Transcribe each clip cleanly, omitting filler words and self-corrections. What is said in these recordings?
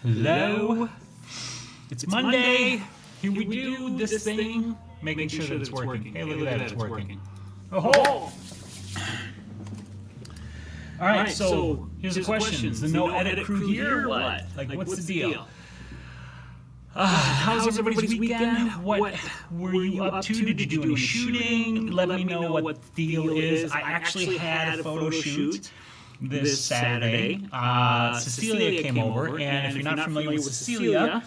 Hello. It's Monday. Here we do this thing, making sure that it's working. Hey, look at that, it's working. Oh! All right, so here's the questions. The no edit crew here, or what? Like, what's the deal? How's everybody's weekend? What were you up to? Did you do any shooting? Let me know what the deal is. I actually had a photo shoot this Saturday. Cecilia came over, and if you're not familiar with Cecilia,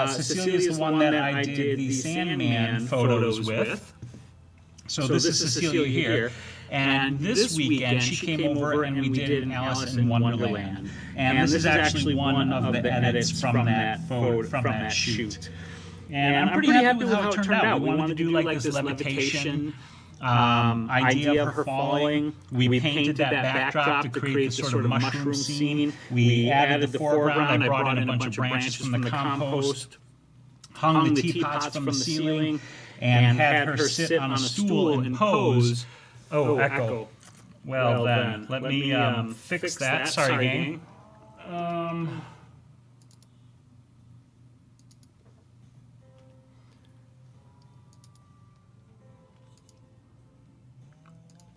Cecilia is the one that I did the Sandman photos with. So this is Cecilia here. And this weekend she came over and we did an Alice in Wonderland. And this is actually one of the edits from that photo, from that shoot. And I'm pretty happy with how it turned out. We wanted to do like this levitation idea of her falling. We painted that backdrop to create this sort of mushroom scene. We added the foreground. I brought in a bunch of branches from the compost, hung the teapots from the ceiling, and had her sit on a stool and pose. Oh, echo. Well then, let me fix that. Sorry, gang.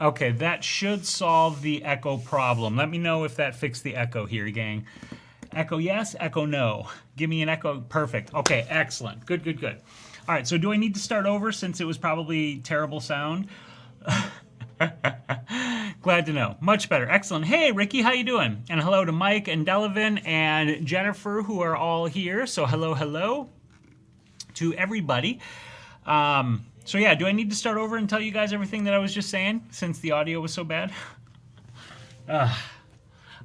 Okay, that should solve the echo problem. Let me know if that fixed the echo here, gang. Echo yes, echo no. Give me an echo. Perfect. Okay, excellent. Good, good, good. All right, so do I need to start over since it was probably terrible sound? Glad to know. Much better. Excellent. Hey, Ricky, how you doing? And hello to Mike and Delavan and Jennifer, who are all here. So hello, hello to everybody. So yeah, do I need to start over and tell you guys everything that I was just saying since the audio was so bad?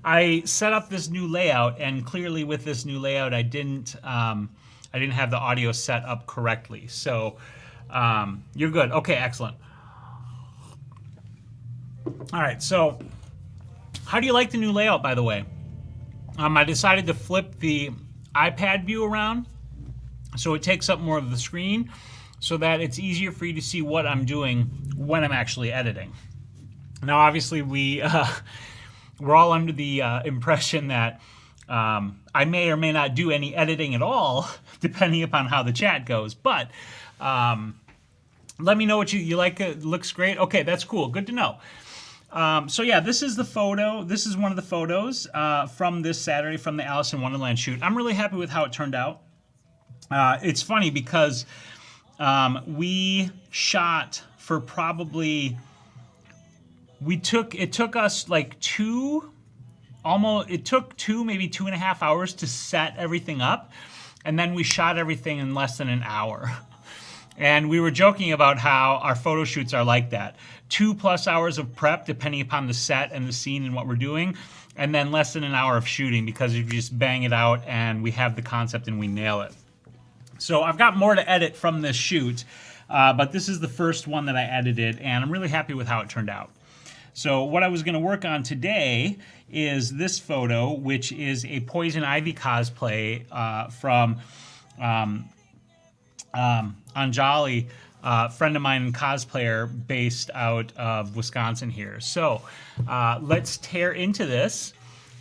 I set up this new layout, and clearly with this new layout, I didn't have the audio set up correctly. So you're good. Okay, excellent. All right, so how do you like the new layout, by the way? I decided to flip the iPad view around so it takes up more of the screen so that it's easier for you to see what I'm doing when I'm actually editing. Now, obviously, we're all under the impression that I may or may not do any editing at all, depending upon how the chat goes. But let me know what you like. It looks great. Okay, that's cool. Good to know. So yeah, this is the photo. This is one of the photos from this Saturday from the Alice in Wonderland shoot. I'm really happy with how it turned out. It's funny because we shot for probably, it took us like maybe 2.5 hours to set everything up. And then we shot everything in less than an hour. And we were joking about how our photo shoots are like that. 2+ hours of prep, depending upon the set and the scene and what we're doing, and then less than an hour of shooting because you just bang it out and we have the concept and we nail it. So I've got more to edit from this shoot, but this is the first one that I edited, and I'm really happy with how it turned out. So what I was going to work on today is this photo, which is a Poison Ivy cosplay from Anjali, friend of mine and cosplayer based out of Wisconsin here. So let's tear into this.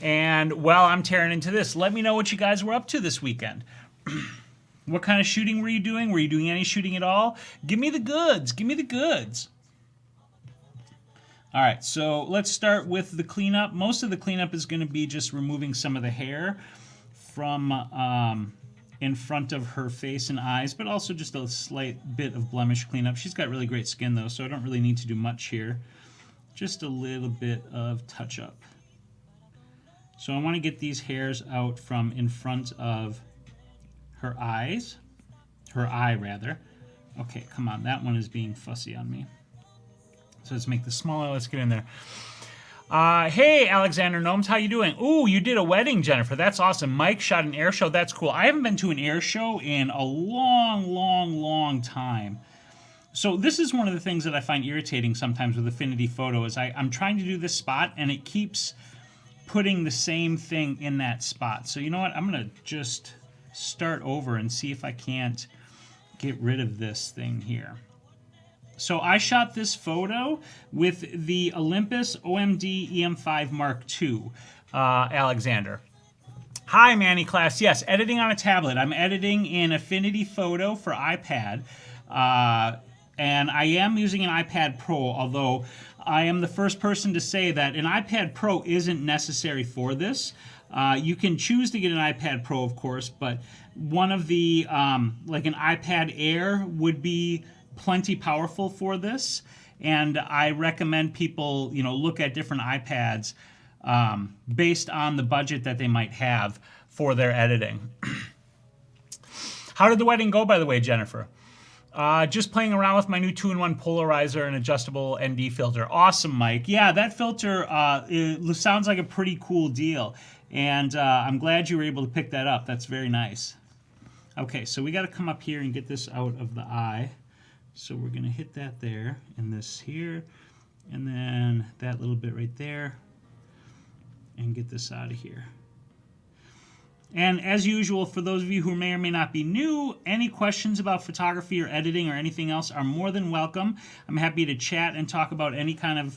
And while I'm tearing into this, let me know what you guys were up to this weekend. What kind of shooting were you doing? Were you doing any shooting at all? Give me the goods. Give me the goods. All right, so let's start with the cleanup. Most of the cleanup is going to be just removing some of the hair from in front of her face and eyes, but also just a slight bit of blemish cleanup. She's got really great skin, though, so I don't really need to do much here. Just a little bit of touch-up. So I want to get these hairs out from in front of her eyes. Her eye, rather. Okay, come on. That one is being fussy on me. So let's make this smaller. Let's get in there. Hey, Alexander Gnomes, how you doing? Ooh, you did a wedding, Jennifer. That's awesome. Mike shot an air show. That's cool. I haven't been to an air show in a long time. So this is one of the things that I find irritating sometimes with Affinity Photo is I'm trying to do this spot, and it keeps putting the same thing in that spot. So you know what? I'm going to just start over and see if I can't get rid of this thing here. So I shot this photo with the Olympus OMD EM5 Mark II, Alexander. Hi, Manny Class. Yes, editing on a tablet. I'm editing in Affinity Photo for iPad. And I am using an iPad Pro, although I am the first person to say that an iPad Pro isn't necessary for this. You can choose to get an iPad Pro, of course, but one of the, like an iPad Air would be plenty powerful for this. And I recommend people, look at different iPads based on the budget that they might have for their editing. How did the wedding go, by the way, Jennifer? Just playing around with my new 2-in-1 polarizer and adjustable ND filter. Awesome, Mike. Yeah, that filter it sounds like a pretty cool deal. And I'm glad you were able to pick that up. That's very nice. Okay, so we got to come up here and get this out of the eye. So we're going to hit that there, and this here, and then that little bit right there, and get this out of here. And as usual, for those of you who may or may not be new, any questions about photography or editing or anything else are more than welcome. I'm happy to chat and talk about any kind of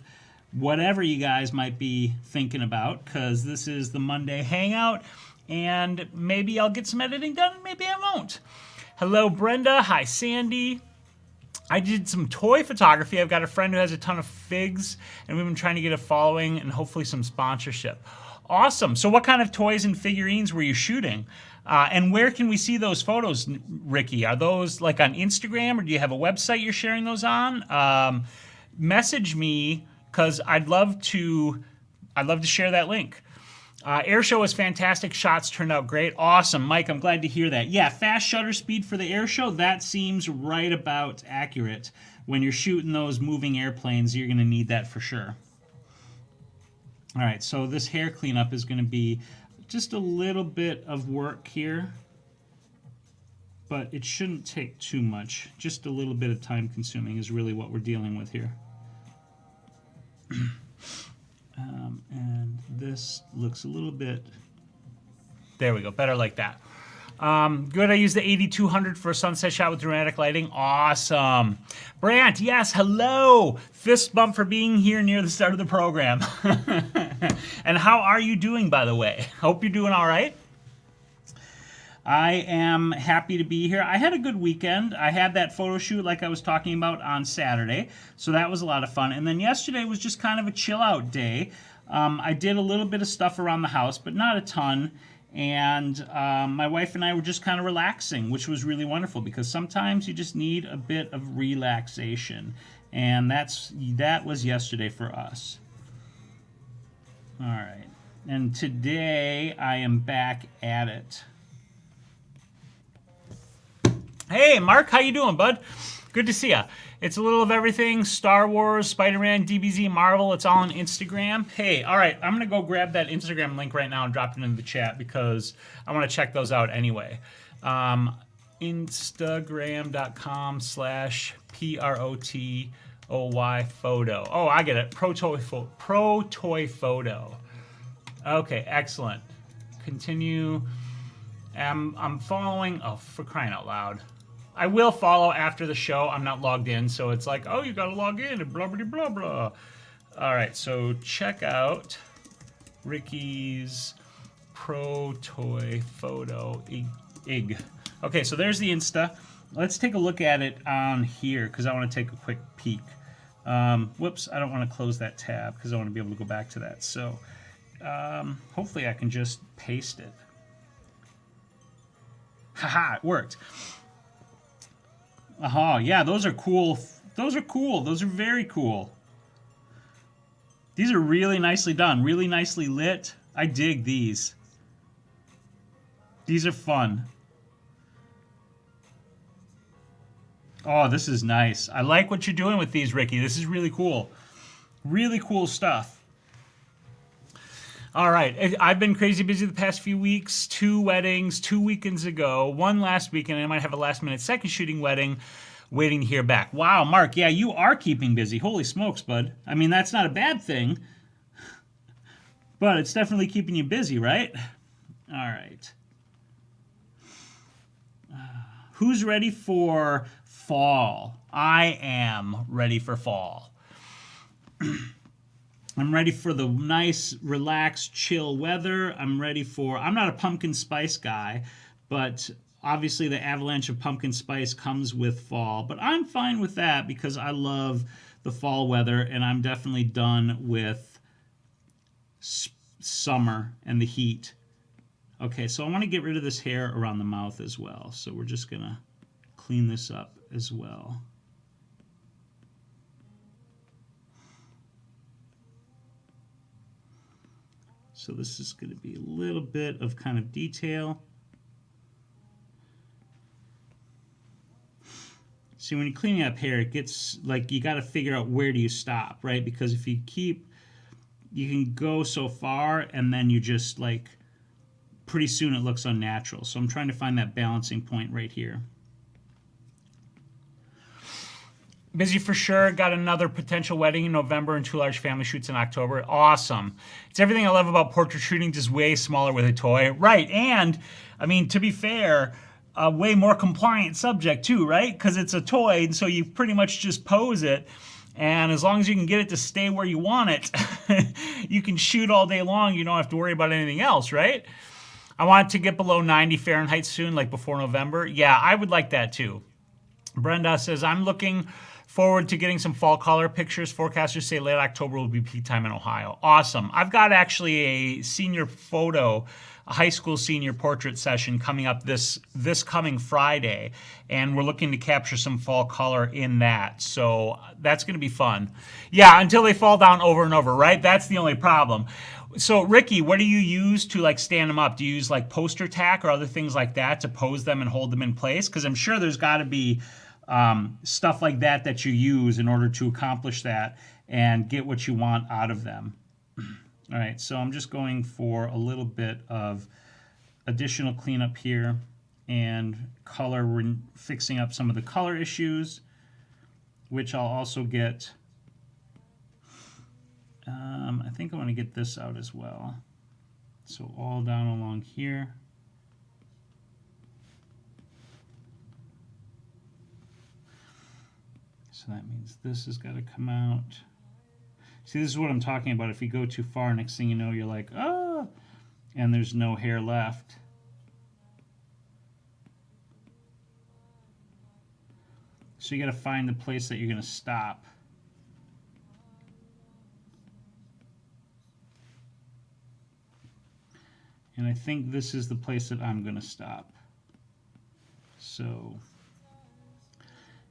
whatever you guys might be thinking about, because this is the Monday Hangout, and maybe I'll get some editing done, maybe I won't. Hello, Brenda. Hi, Sandy. I did some toy photography. I've got a friend who has a ton of figs, and we've been trying to get a following and hopefully some sponsorship. Awesome. So what kind of toys and figurines were you shooting? And where can we see those photos, Ricky? Are those like on Instagram, or do you have a website you're sharing those on? Message me, because I'd love to share that link. Air show was fantastic. Shots turned out great. Awesome. Mike, I'm glad to hear that. Yeah, fast shutter speed for the air show, that seems right about accurate. When you're shooting those moving airplanes, you're going to need that for sure. All right, so this hair cleanup is going to be just a little bit of work here, but it shouldn't take too much. Just a little bit of time consuming is really what we're dealing with here. And this looks a little bit, there we go, better like that. Good, I used the 8200 for a sunset shot with dramatic lighting. Awesome. Brant, yes, hello. Fist bump for being here near the start of the program. And how are you doing, by the way? Hope you're doing all right. I am happy to be here. I had a good weekend. I had that photo shoot like I was talking about on Saturday, so that was a lot of fun. And then yesterday was just kind of a chill out day. I did a little bit of stuff around the house, but not a ton. And my wife and I were just kind of relaxing, which was really wonderful, because sometimes you just need a bit of relaxation. And that was yesterday for us. All right. And today I am back at it. Hey, Mark, how you doing, bud? Good to see ya. It's a little of everything. Star Wars, Spider-Man, DBZ, Marvel. It's all on Instagram. Hey, all right. I'm going to go grab that Instagram link right now and drop it into the chat, because I want to check those out anyway. Instagram.com/PROTOY photo. Oh, I get it. Pro Toy Photo. Okay, excellent. Continue. I'm following. Oh, for crying out loud. I will follow after the show. I'm not logged in, so it's like, oh, you gotta log in and blah, blah, blah, blah. All right, so check out Ricky's Pro Toy Photo IG. Okay, so there's the Insta. Let's take a look at it on here, because I want to take a quick peek. Whoops, I don't want to close that tab, because I want to be able to go back to that. So hopefully I can just paste it. Haha, it worked. Aha, yeah, those are cool. Those are cool. Those are very cool. These are really nicely done, really nicely lit. I dig these. These are fun. Oh, this is nice. I like what you're doing with these, Ricky. This is really cool. Really cool stuff. All right, I've been crazy busy the past few weeks. 2 weddings, 2 weekends ago, 1 last weekend, and I might have a last-minute second shooting wedding waiting to hear back. Wow, Mark, yeah, you are keeping busy. Holy smokes, bud. I mean, that's not a bad thing, but it's definitely keeping you busy, right? All right. Who's ready for fall? I am ready for fall. I'm ready for the nice, relaxed, chill weather. I'm not a pumpkin spice guy, but obviously the avalanche of pumpkin spice comes with fall. But I'm fine with that because I love the fall weather, and I'm definitely done with summer and the heat. Okay, so I want to get rid of this hair around the mouth as well. So we're just going to clean this up as well. So this is going to be a little bit of kind of detail. See, when you're cleaning up hair, it gets like you got to figure out where do you stop, right? Because if you can go so far and then you just like, pretty soon it looks unnatural. So I'm trying to find that balancing point right here. Busy for sure. Got another potential wedding in November and 2 large family shoots in October. Awesome. It's everything I love about portrait shooting, just way smaller with a toy. Right, and, I mean, to be fair, a way more compliant subject too, right? Because it's a toy, and so you pretty much just pose it, and as long as you can get it to stay where you want it, you can shoot all day long. You don't have to worry about anything else, right? I want it to get below 90 Fahrenheit soon, like before November. Yeah, I would like that too. Brenda says, I'm looking forward to getting some fall color pictures. Forecasters say late October will be peak time in Ohio. Awesome. I've got actually a senior photo, a high school senior portrait session coming up this coming Friday, and we're looking to capture some fall color in that. So that's going to be fun. Yeah, until they fall down over and over, right? That's the only problem. So Ricky, what do you use to like stand them up? Do you use like poster tack or other things like that to pose them and hold them in place? Because I'm sure there's got to be stuff like that that you use in order to accomplish that and get what you want out of them. All right, so I'm just going for a little bit of additional cleanup here and color, fixing up some of the color issues, which I'll also get. I think I want to get this out as well. So all down along here. So that means this has got to come out. See, this is what I'm talking about. If you go too far, next thing you know, you're like, oh, and there's no hair left. So you got to find the place that you're going to stop. And I think this is the place that I'm going to stop. So,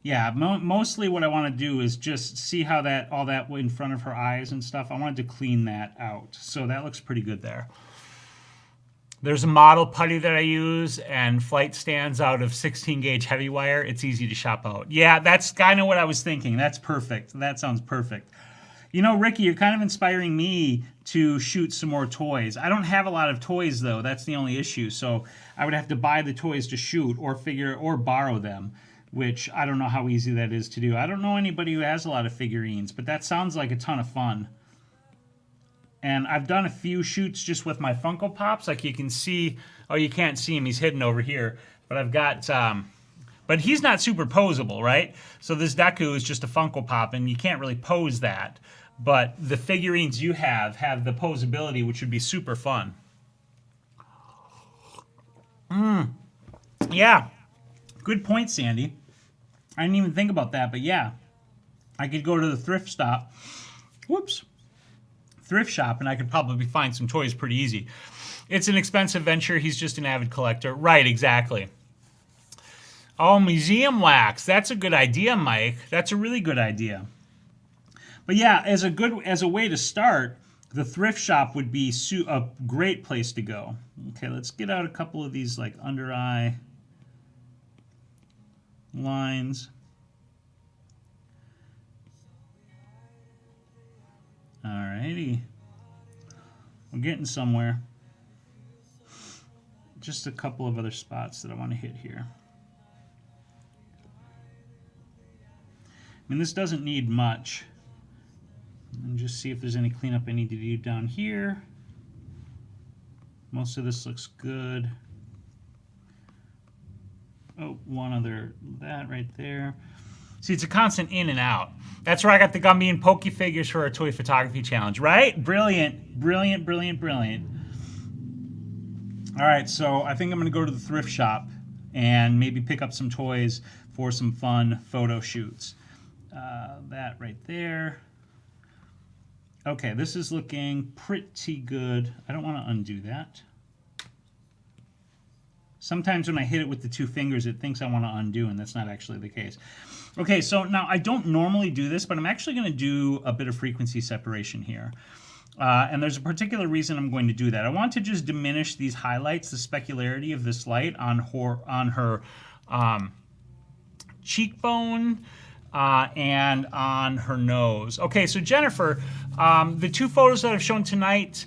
yeah, mostly what I want to do is just see how that all that in front of her eyes and stuff, I wanted to clean that out. So that looks pretty good there. There's a model putty that I use and flight stands out of 16 gauge heavy wire. It's easy to shop out. Yeah, that's kind of what I was thinking. That's perfect. That sounds perfect. You know, Ricky, you're kind of inspiring me to shoot some more toys. I don't have a lot of toys, though. That's the only issue. So I would have to buy the toys to shoot or borrow them, which I don't know how easy that is to do. I don't know anybody who has a lot of figurines, but that sounds like a ton of fun. And I've done a few shoots just with my Funko Pops. Like you can see, oh, you can't see him. He's hidden over here. But I've got... but he's not super posable, right? So this Deku is just a Funko Pop, and you can't really pose that. But the figurines you have the posability, which would be super fun. Yeah. Good point, Sandy. I didn't even think about that, but yeah. I could go to the thrift shop. Thrift shop, and I could probably find some toys pretty easy. It's an expensive venture. He's just an avid collector. Right, exactly. Oh, museum wax. That's a good idea, Mike. That's a really good idea. But yeah, as a way to start, the thrift shop would be a great place to go. Okay, let's get out a couple of these like under eye lines. Alrighty. We're getting somewhere. Just a couple of other spots that I want to hit here. I mean, this doesn't need much. And just see if there's any cleanup I need to do down here. Most of this looks good. Oh, one other, that right there. See, it's a constant in and out. That's where I got the Gumby and Pokey figures for our toy photography challenge, right? Brilliant, brilliant, brilliant, brilliant. All right, so I think I'm going to go to the thrift shop and maybe pick up some toys for some fun photo shoots. That right there. Okay, this is looking pretty good. I don't want to undo that. Sometimes when I hit it with the two fingers, it thinks I want to undo, and that's not actually the case. Okay, so now I don't normally do this, but I'm actually going to do a bit of frequency separation here. And there's a particular reason I'm going to do that. I want to just diminish these highlights, the specularity of this light on her cheekbone and on her nose. Okay, so Jennifer, the two photos that I've shown tonight,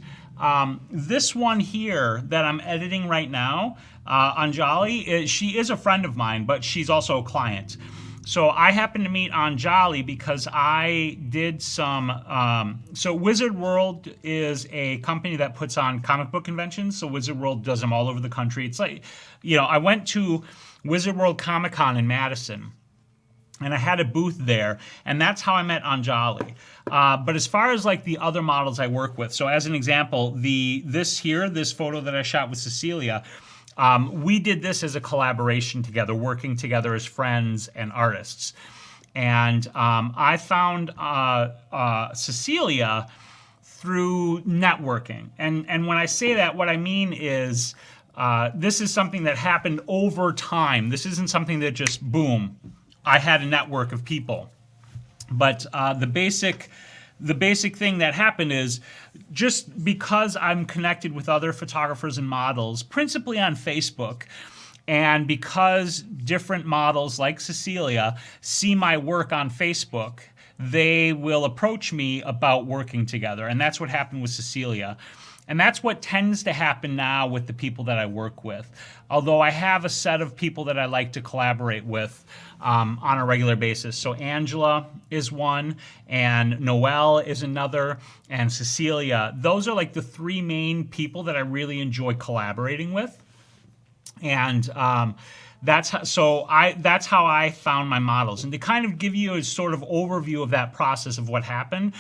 this one here that I'm editing right now, Anjali, she is a friend of mine, but she's also a client. So I happened to meet Anjali because I did some, so Wizard World is a company that puts on comic book conventions. So Wizard World does them all over the country. It's like, you know, I went to Wizard World Comic Con in Madison, and I had a booth there, and that's how I met Anjali. But as far as like the other models I work with, so as an example, this photo that I shot with Cecilia, we did this as a collaboration together, working together as friends and artists. And I found Cecilia through networking. And when I say that, what I mean is this is something that happened over time. This isn't something that just, boom, I had a network of people. But the basic thing that happened is just because I'm connected with other photographers and models, principally on Facebook, and because different models like Cecilia see my work on Facebook, they will approach me about working together. And that's what happened with Cecilia. And that's what tends to happen now with the people that I work with. Although I have a set of people that I like to collaborate with on a regular basis. So Angela is one, and Noelle is another, and Cecilia. Those are like the three main people that I really enjoy collaborating with. And that's how I found my models. And to kind of give you a sort of overview of that process of what happened,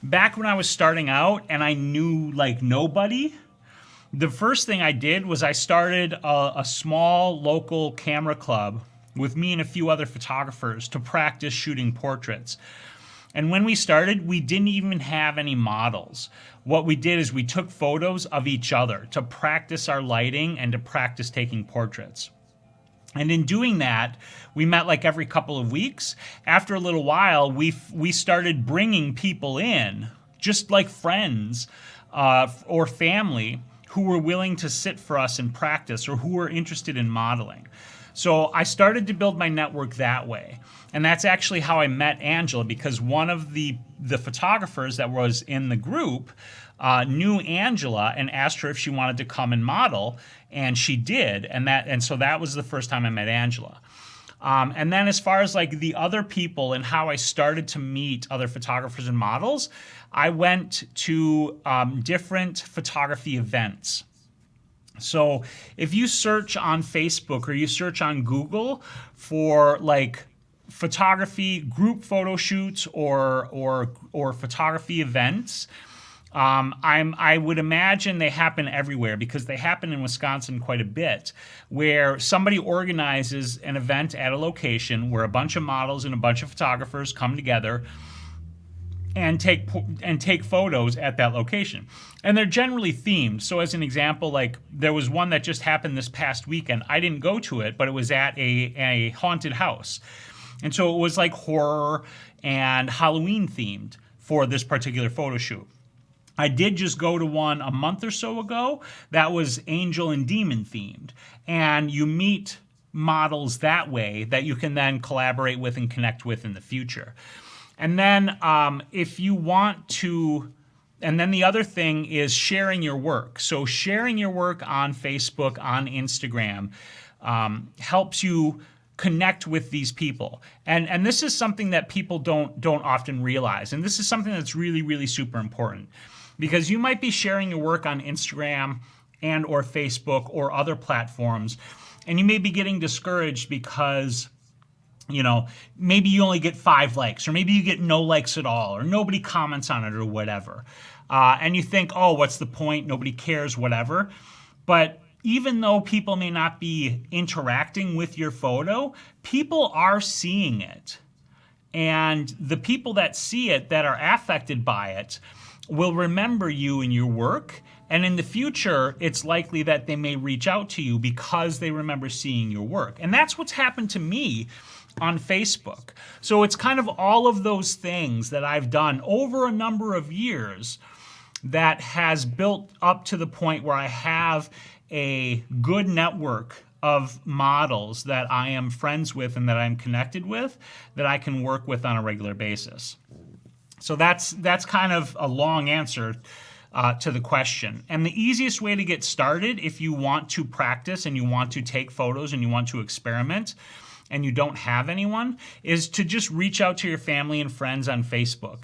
back when I was starting out and I knew like nobody, the first thing I did was I started a small local camera club with me and a few other photographers to practice shooting portraits. And when we started, we didn't even have any models. What we did is we took photos of each other to practice our lighting and to practice taking portraits. And in doing that, we met like every couple of weeks. After a little while, we started bringing people in, just like friends or family, who were willing to sit for us and practice or who were interested in modeling. So I started to build my network that way. And that's actually how I met Angela, because one of the photographers that was in the group knew Angela and asked her if she wanted to come and model, and she did. And so that was the first time I met Angela. And then as far as like the other people and how I started to meet other photographers and models, I went to different photography events. So if you search on Facebook or you search on Google for like photography group photo shoots or photography events, I would imagine they happen everywhere, because they happen in Wisconsin quite a bit, where somebody organizes an event at a location where a bunch of models and a bunch of photographers come together and take photos at that location. And they're generally themed. So as an example, like there was one that just happened this past weekend. I didn't go to it, but it was at a haunted house. And so it was like horror and Halloween themed for this particular photo shoot. I did just go to one a month or so ago that was angel and demon themed. And you meet models that way that you can then collaborate with and connect with in the future. And then if you want to, and then the other thing is sharing your work. So sharing your work on Facebook, on Instagram, helps you connect with these people. And this is something that people don't often realize. And this is something that's really, really super important, because you might be sharing your work on Instagram and or Facebook or other platforms, and you may be getting discouraged because you know, maybe you only get 5 likes, or maybe you get no likes at all, or nobody comments on it, or whatever. And you think, oh, what's the point? Nobody cares, whatever. But even though people may not be interacting with your photo, people are seeing it. And the people that see it, that are affected by it, will remember you and your work. And in the future, it's likely that they may reach out to you because they remember seeing your work. And that's what's happened to me on Facebook. So it's kind of all of those things that I've done over a number of years that has built up to the point where I have a good network of models that I am friends with and that I'm connected with, that I can work with on a regular basis. So that's kind of a long answer to the question. And the easiest way to get started, if you want to practice and you want to take photos and you want to experiment and you don't have anyone, is to just reach out to your family and friends on Facebook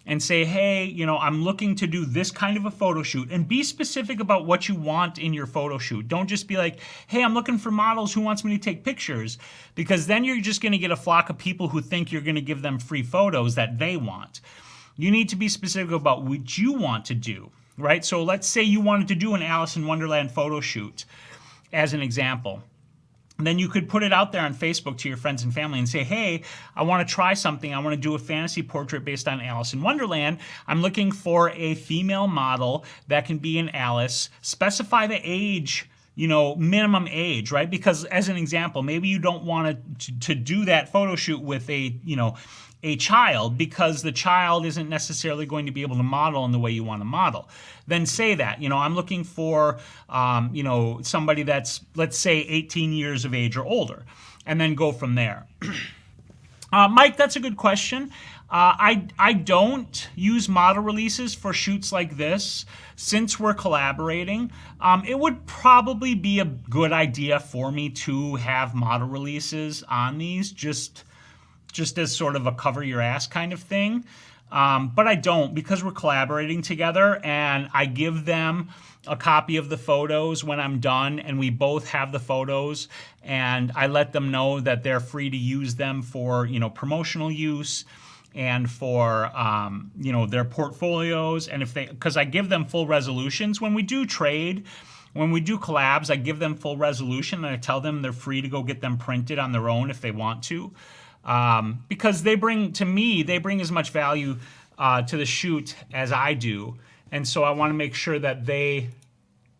and say, hey, you know, I'm looking to do this kind of a photo shoot, and be specific about what you want in your photo shoot. Don't just be like, hey, I'm looking for models, who wants me to take pictures? Because then you're just going to get a flock of people who think you're going to give them free photos that they want. You need to be specific about what you want to do, right? So let's say you wanted to do an Alice in Wonderland photo shoot, as an example. Then you could put it out there on Facebook to your friends and family and say, hey, I want to try something. I want to do a fantasy portrait based on Alice in Wonderland. I'm looking for a female model that can be an Alice. Specify the age, you know, minimum age, right? Because as an example, maybe you don't want to do that photo shoot with a, you know, a child, because the child isn't necessarily going to be able to model in the way you want to model. Then say that, you know, I'm looking for, you know, somebody that's, let's say, 18 years of age or older, and then go from there. Mike, that's a good question. I don't use model releases for shoots like this. Since we're collaborating, it would probably be a good idea for me to have model releases on these, just as sort of a cover your ass kind of thing. But I don't, because we're collaborating together, and I give them a copy of the photos when I'm done, and we both have the photos, and I let them know that they're free to use them for, you know, promotional use and for, you know, their portfolios. And if they, because I give them full resolutions when we do trade. When we do collabs, I give them full resolution, and I tell them they're free to go get them printed on their own if they want to. Because they bring, to me, they bring as much value to the shoot as I do. And so I want to make sure that they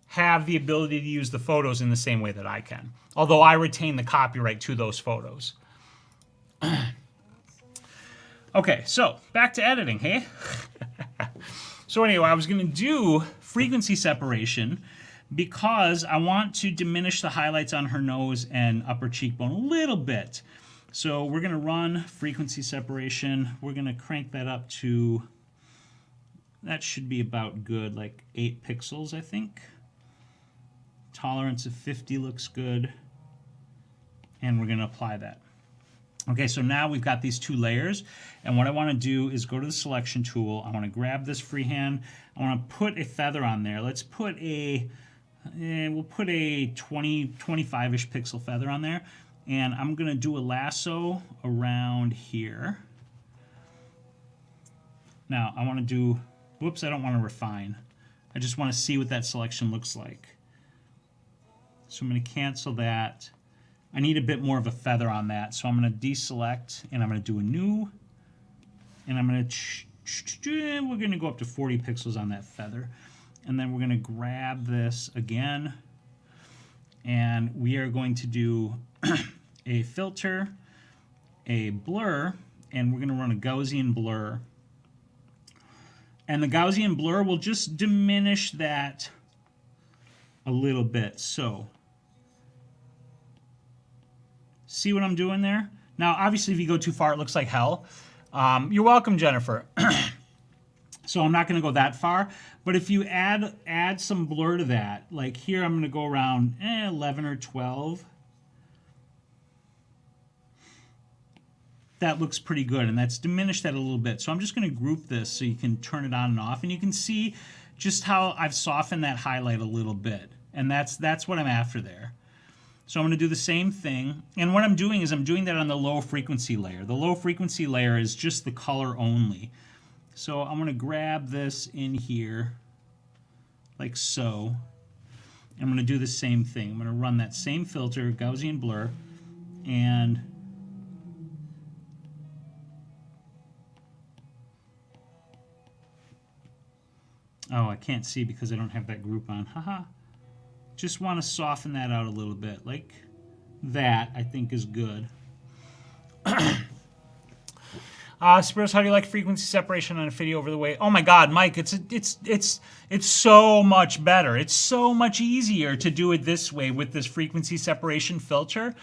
have the ability to use the photos in the same way that I can. Although I retain the copyright to those photos. Okay, so back to editing, hey? So anyway, I was going to do frequency separation because I want to diminish the highlights on her nose and upper cheekbone a little bit. So we're going to run frequency separation. We're going to crank that up to, that should be about good, like 8 pixels, I think. Tolerance of 50 looks good. And we're going to apply that. Okay, so now we've got these 2 layers. And what I want to do is go to the selection tool. I want to grab this freehand. I want to put a feather on there. Let's put a, we'll put a 25-ish pixel feather on there. And I'm going to do a lasso around here. Now, I want to do, whoops, I don't want to refine. I just want to see what that selection looks like. So I'm going to cancel that. I need a bit more of a feather on that. So I'm going to deselect, and I'm going to do a new. And I'm going to, we're going to go up to 40 pixels on that feather. And then we're going to grab this again. And we are going to do a filter, a blur, and we're going to run a Gaussian blur. And the Gaussian blur will just diminish that a little bit. So, see what I'm doing there? Now, obviously, if you go too far, it looks like hell. You're welcome, Jennifer. So I'm not going to go that far. But if you add some blur to that, like here I'm going to go around 11 or 12. That looks pretty good, and that's diminished that a little bit. So I'm just going to group this so you can turn it on and off, and you can see just how I've softened that highlight a little bit. And that's what I'm after there. So I'm going to do the same thing. And what I'm doing is I'm doing that on the low frequency layer. The low frequency layer is just the color only. So I'm going to grab this in here like so. I'm going to do the same thing. I'm going to run that same filter, Gaussian blur, and oh, I can't see because I don't have that group on. Haha. Just want to soften that out a little bit. Like that, I think, is good. Spyros, how do you like frequency separation on a video over the way? Oh my God, Mike, it's so much better. It's so much easier to do it this way with this frequency separation filter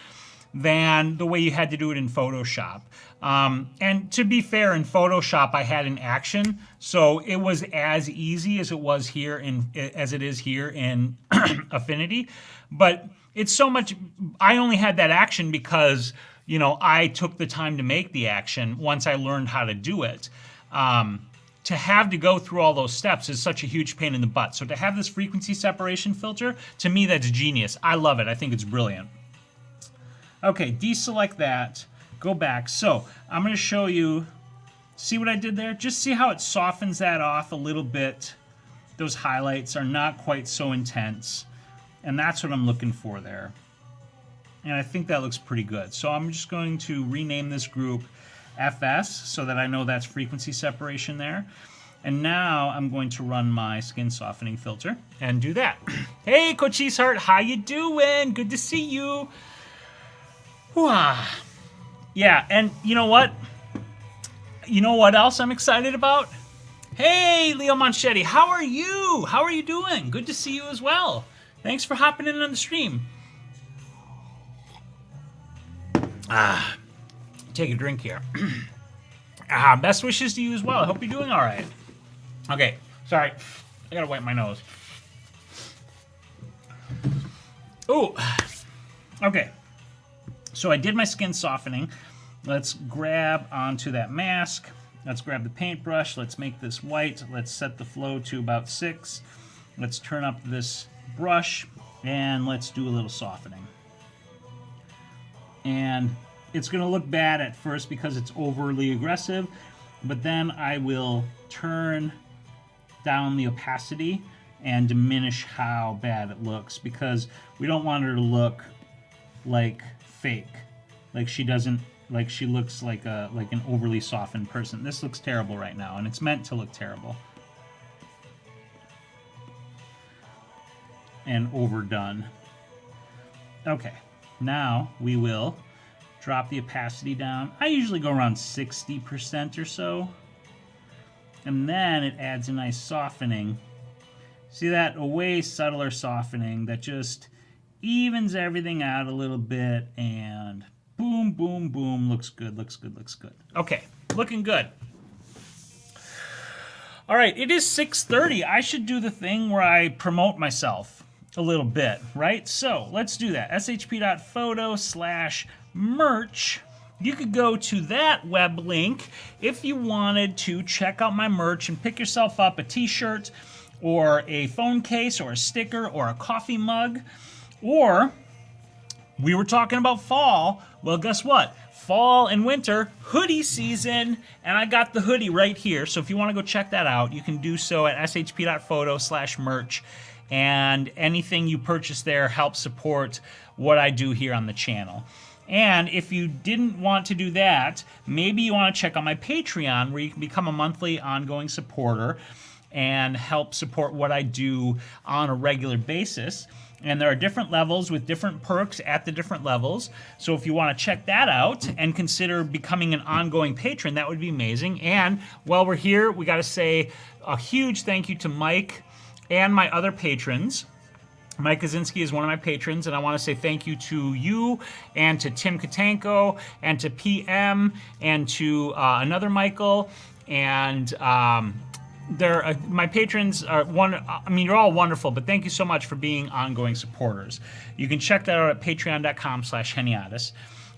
than the way you had to do it in Photoshop. And to be fair, in Photoshop I had an action, so it was as easy as it was here as it is here in Affinity. But it's so much. I only had that action because, you know, I took the time to make the action once I learned how to do it. To have to go through all those steps is such a huge pain in the butt. So to have this frequency separation filter, to me, that's genius. I love it. I think it's brilliant. Okay, deselect that, go back. So I'm going to show you, see what I did there? Just see how it softens that off a little bit. Those highlights are not quite so intense. And that's what I'm looking for there. And I think that looks pretty good. So I'm just going to rename this group FS so that I know that's frequency separation there. And now I'm going to run my skin softening filter and do that. Hey, Coach Cheeseheart, how you doing? Good to see you. Yeah, and you know what? You know what else I'm excited about? Hey, Leo Manchetti, how are you? How are you doing? Good to see you as well. Thanks for hopping in on the stream. Take a drink here. Best wishes to you as well. I hope you're doing all right. Okay, sorry. I gotta wipe my nose. Ooh. Okay. So I did my skin softening. Let's grab onto that mask. Let's grab the paintbrush. Let's make this white. Let's set the flow to about 6. Let's turn up this brush and let's do a little softening. And it's going to look bad at first because it's overly aggressive, but then I will turn down the opacity and diminish how bad it looks because we don't want her to look like fake, like she looks like an overly softened person. This looks terrible right now, and it's meant to look terrible and overdone. Okay, now we will drop the opacity down. I usually go around 60% or so, and then it adds a nice softening. See that? A way subtler softening that just evens everything out a little bit, and boom, boom, boom. Looks good, looks good, looks good. Okay, looking good. All right, it is 6:30. I should do the thing where I promote myself a little bit, right? So let's do that. shp.photo/merch. You could go to that web link if you wanted to check out my merch and pick yourself up a t-shirt or a phone case or a sticker or a coffee mug. Or we were talking about fall. Well, guess what? Fall and winter, hoodie season, and I got the hoodie right here. So if you want to go check that out, you can do so at shp.photo/merch. And anything you purchase there helps support what I do here on the channel. And if you didn't want to do that, maybe you want to check out my Patreon, where you can become a monthly ongoing supporter and help support what I do on a regular basis. And there are different levels with different perks at the different levels. So if you want to check that out and consider becoming an ongoing patron, that would be amazing. And while we're here, we got to say a huge thank you to Mike and my other patrons. Mike Kaczynski is one of my patrons, and I want to say thank you to you and to Tim Katanko and to PM and to another Michael. And my patrons are you're all wonderful, but thank you so much for being ongoing supporters. You can check that out at patreon.com/Heniadis.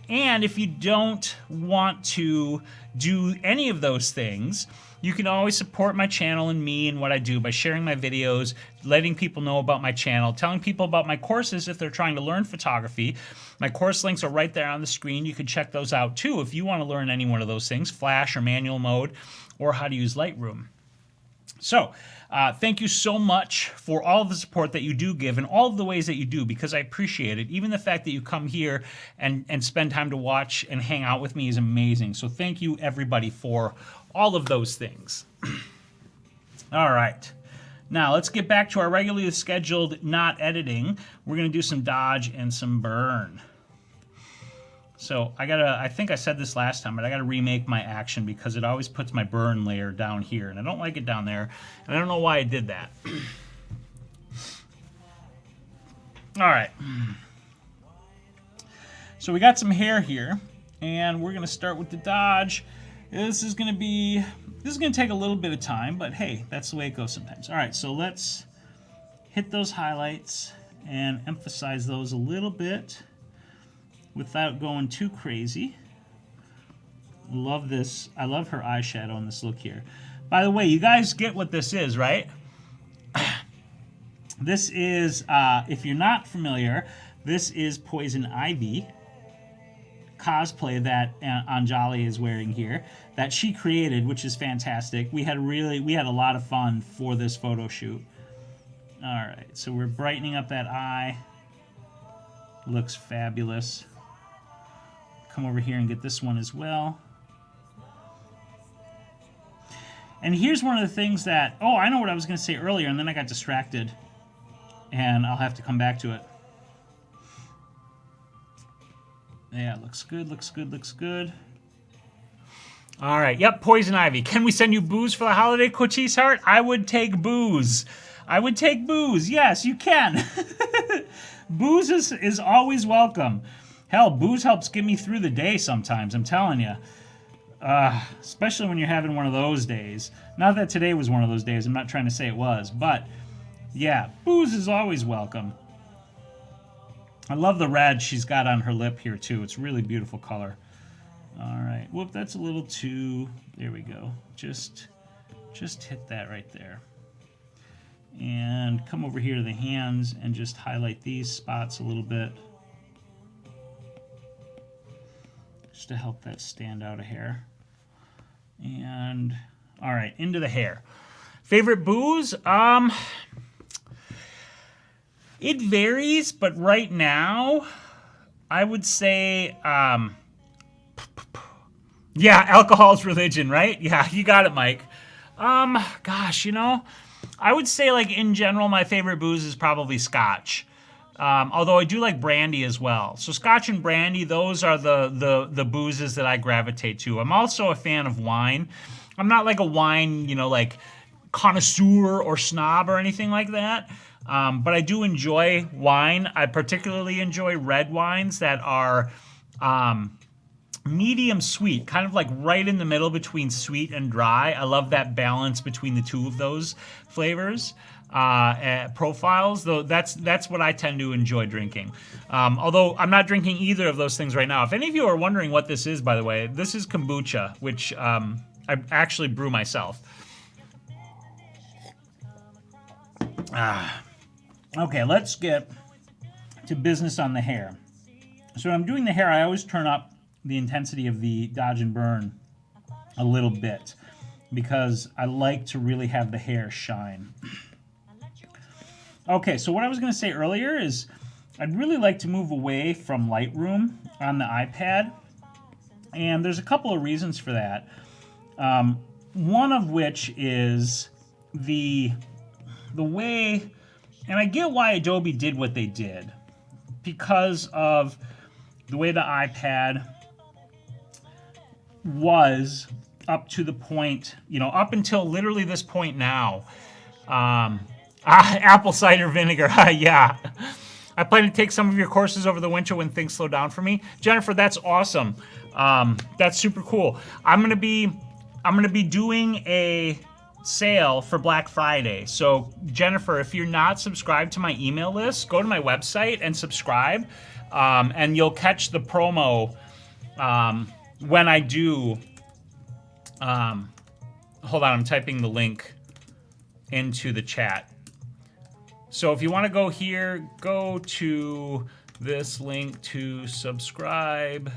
And if you don't want to do any of those things, You can always support my channel and me and what I do by sharing my videos, letting people know about my channel, telling people about my courses if they're trying to learn photography. My course links are right there on the screen. You can check those out too if you want to learn any one of those things, flash or manual mode, or how to use Lightroom. So, thank you so much for all of the support that you do give and all of the ways that you do, because I appreciate it. Even the fact that you come here and spend time to watch and hang out with me is amazing. So thank you, everybody, for all of those things. All right. Now, let's get back to our regularly scheduled not editing. We're going to do some dodge and some burn. So I think I said this last time, but I gotta remake my action because it always puts my burn layer down here, and I don't like it down there, and I don't know why I did that. All right. So we got some hair here, and we're gonna start with the dodge. This is gonna take a little bit of time, but hey, that's the way it goes sometimes. All right, so let's hit those highlights and emphasize those a little bit without going too crazy. Love this. I love her eyeshadow in this look here. By the way, you guys get what this is, right? This is, if you're not familiar, this is Poison Ivy cosplay that Anjali is wearing here, that she created, which is fantastic. We had a lot of fun for this photo shoot. All right, so we're brightening up that eye. Looks fabulous. Come over here and get this one as well. And here's one of the things that, oh, I know what I was going to say earlier, and then I got distracted, and I'll have to come back to it. Yeah, looks good, looks good, looks good. All right, yep, Poison Ivy. Can we send you booze for the holiday, Cochise Heart? I would take booze. I would take booze. Yes, you can. Booze is always welcome. Hell, booze helps get me through the day sometimes, I'm telling you. Especially when you're having one of those days. Not that today was one of those days, I'm not trying to say it was, but yeah, booze is always welcome. I love the red she's got on her lip here too. It's a really beautiful color. All right, whoop, that's a little too, there we go. Just hit that right there. And come over here to the hands and just highlight these spots a little bit, just to help that stand out a hair. And all right, into the hair. Favorite booze? It varies, but right now I would say yeah, alcohol's religion, right? Yeah, you got it, Mike. Gosh, you know, I would say, like, in general, my favorite booze is probably Scotch. Although I do like brandy as well. So Scotch and brandy, those are the boozes that I gravitate to. I'm also a fan of wine. I'm not like a wine, you know, like connoisseur or snob or anything like that. But I do enjoy wine. I particularly enjoy red wines that are medium sweet, kind of like right in the middle between sweet and dry. I love that balance between the two of those flavors. Profiles, though that's what I tend to enjoy drinking. Although I'm not drinking either of those things right now. If any of you are wondering what this is, by the way, this is kombucha, which I actually brew myself. Okay, let's get to business on the hair. So when I'm doing the hair, I always turn up the intensity of the dodge and burn a little bit because I like to really have the hair shine. Okay, so what I was going to say earlier is I'd really like to move away from Lightroom on the iPad, and there's a couple of reasons for that. One of which is the way, and I get why Adobe did what they did, because of the way the iPad was up to the point, you know, up until literally this point now. Apple cider vinegar, yeah. I plan to take some of your courses over the winter when things slow down for me. Jennifer, that's awesome. That's super cool. I'm gonna be doing a sale for Black Friday. So Jennifer, if you're not subscribed to my email list, go to my website and subscribe, and you'll catch the promo when I do hold on, I'm typing the link into the chat. So if you want to go here, go to this link to subscribe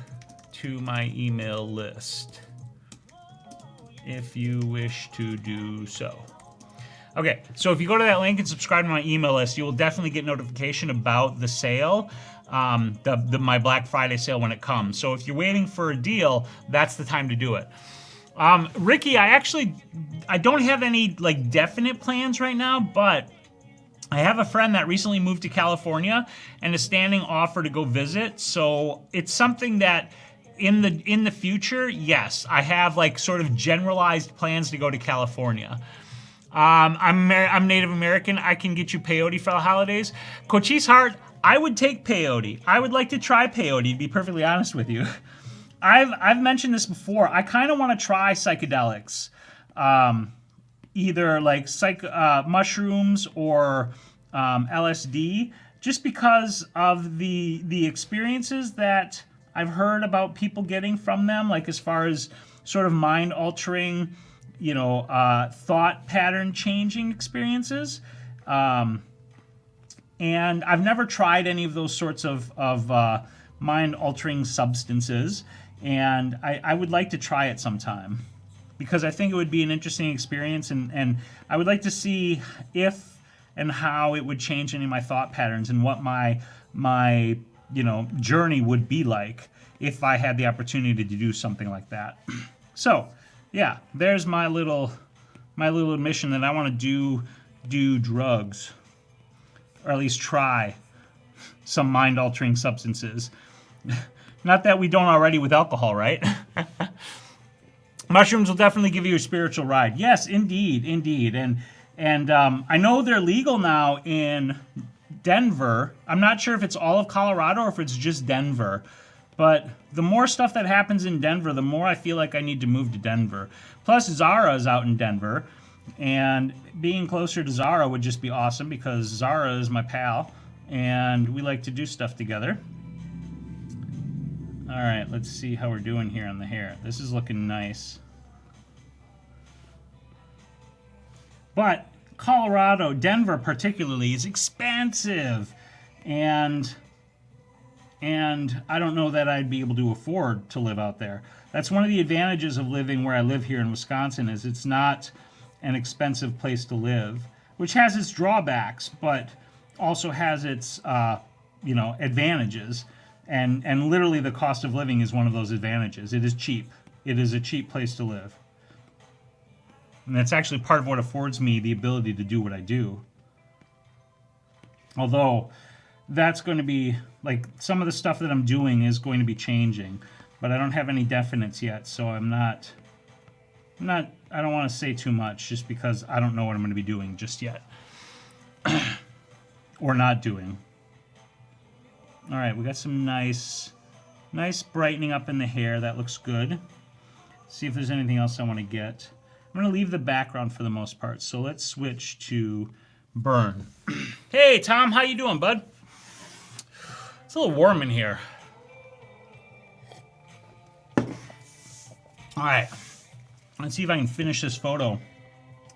to my email list, if you wish to do so. Okay, so if you go to that link and subscribe to my email list, you will definitely get notification about the sale, my Black Friday sale when it comes. So if you're waiting for a deal, that's the time to do it. Ricky, I don't have any like definite plans right now, but I have a friend that recently moved to California and a standing offer to go visit. So it's something that in the future, yes, I have like sort of generalized plans to go to California. I'm Native American. I can get you peyote for the holidays. Cochise Heart, I would take peyote. I would like to try peyote, to be perfectly honest with you. I've mentioned this before. I kind of want to try psychedelics, either like mushrooms or LSD, just because of the experiences that I've heard about people getting from them, like as far as sort of mind-altering, thought pattern changing experiences. And I've never tried any of those sorts of mind-altering substances, and I would like to try it sometime because I think it would be an interesting experience, and I would like to see if and how it would change any of my thought patterns and what my journey would be like if I had the opportunity to do something like that. So, yeah, there's my little admission that I want to do drugs, or at least try some mind-altering substances. Not that we don't already with alcohol, right? Mushrooms will definitely give you a spiritual ride. Yes, indeed. And I know they're legal now in Denver. I'm not sure if it's all of Colorado or if it's just Denver. But the more stuff that happens in Denver, the more I feel like I need to move to Denver. Plus, Zara is out in Denver. And being closer to Zara would just be awesome because Zara is my pal. And we like to do stuff together. All right, let's see how we're doing here on the hair. This is looking nice. But Colorado, Denver particularly, is expensive. And I don't know that I'd be able to afford to live out there. That's one of the advantages of living where I live here in Wisconsin, is it's not an expensive place to live, which has its drawbacks, but also has its advantages. And literally the cost of living is one of those advantages. It is cheap. It is a cheap place to live. And that's actually part of what affords me the ability to do what I do. Although that's going to be, like, some of the stuff that I'm doing is going to be changing. But I don't have any definites yet, so I don't want to say too much just because I don't know what I'm going to be doing just yet. Or not doing. All right, we got some nice brightening up in the hair. That looks good. See if there's anything else I want to get. I'm going to leave the background for the most part. So let's switch to burn. Hey, Tom, how you doing, bud? It's a little warm in here. All right, let's see if I can finish this photo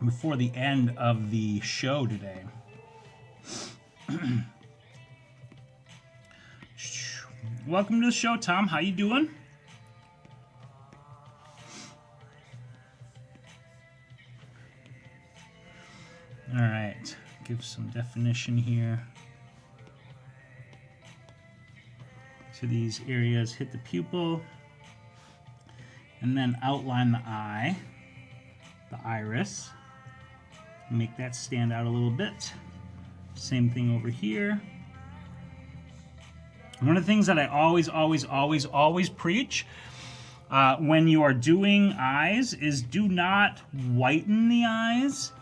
before the end of the show today. Welcome to the show, Tom. How you doing? All right, give some definition here to these areas. Hit the pupil, and then outline the eye, the iris. Make that stand out a little bit. Same thing over here. One of the things that I always preach when you are doing eyes is do not whiten the eyes,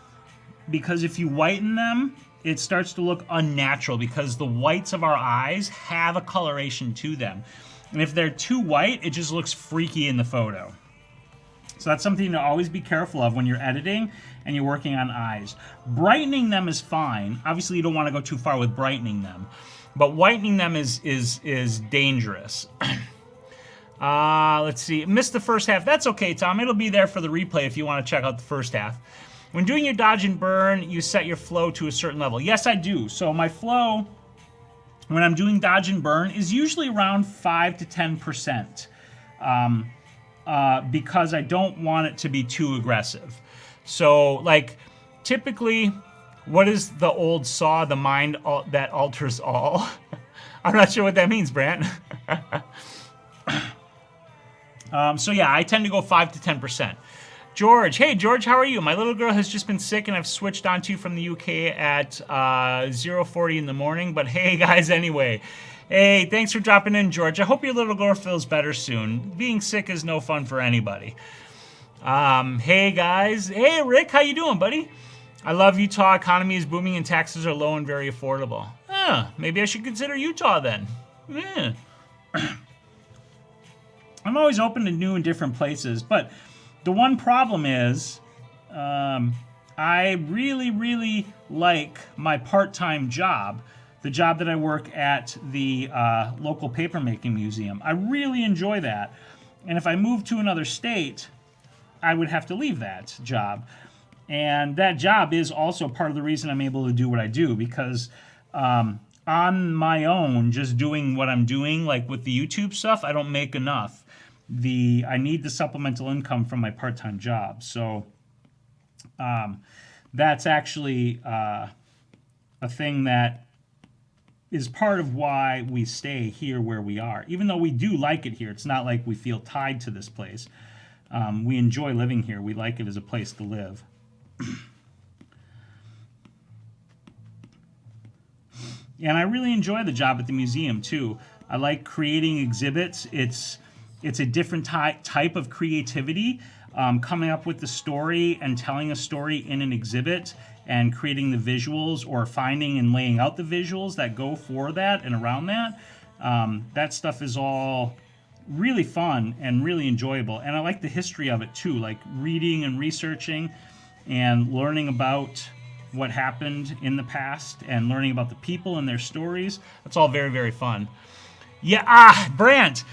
because if you whiten them, it starts to look unnatural because the whites of our eyes have a coloration to them. And if they're too white, it just looks freaky in the photo. So that's something to always be careful of when you're editing and you're working on eyes. Brightening them is fine. Obviously, you don't want to go too far with brightening them. But whitening them is dangerous. Let's see. Missed the first half. That's okay, Tom. It'll be there for the replay if you want to check out the first half. When doing your dodge and burn, you set your flow to a certain level. Yes, I do. So my flow, when I'm doing dodge and burn, is usually around 5 to 10%, because I don't want it to be too aggressive. So, like, typically, what is the old saw, the mind that alters all? I'm not sure what that means, Brant. So yeah, I tend to go 5 to 10%. George, hey George, how are you? My little girl has just been sick and I've switched on to you from the UK at 0:40 in the morning. But hey guys, anyway. Hey, thanks for dropping in, George. I hope your little girl feels better soon. Being sick is no fun for anybody. Hey guys. Hey Rick, how you doing, buddy? I love Utah. Economy is booming and taxes are low and very affordable. Maybe I should consider Utah then. Yeah. I'm always open to new and different places, but the one problem is I really, really like my part-time job, the job that I work at the local papermaking museum. I really enjoy that. And if I moved to another state, I would have to leave that job. And that job is also part of the reason I'm able to do what I do, because on my own, just doing what I'm doing, like with the YouTube stuff, I don't make enough. I need the supplemental income from my part-time job. So that's actually a thing that is part of why we stay here where we are. Even though we do like it here, it's not like we feel tied to this place. We enjoy living here. We like it as a place to live. And I really enjoy the job at the museum too. I like creating exhibits. It's a different type of creativity, coming up with the story and telling a story in an exhibit and creating the visuals or finding and laying out the visuals that go for that and around that. That stuff is all really fun and really enjoyable. And I like the history of it too, like reading and researching and learning about what happened in the past and learning about the people and their stories. That's all very, very fun. Yeah, Brant.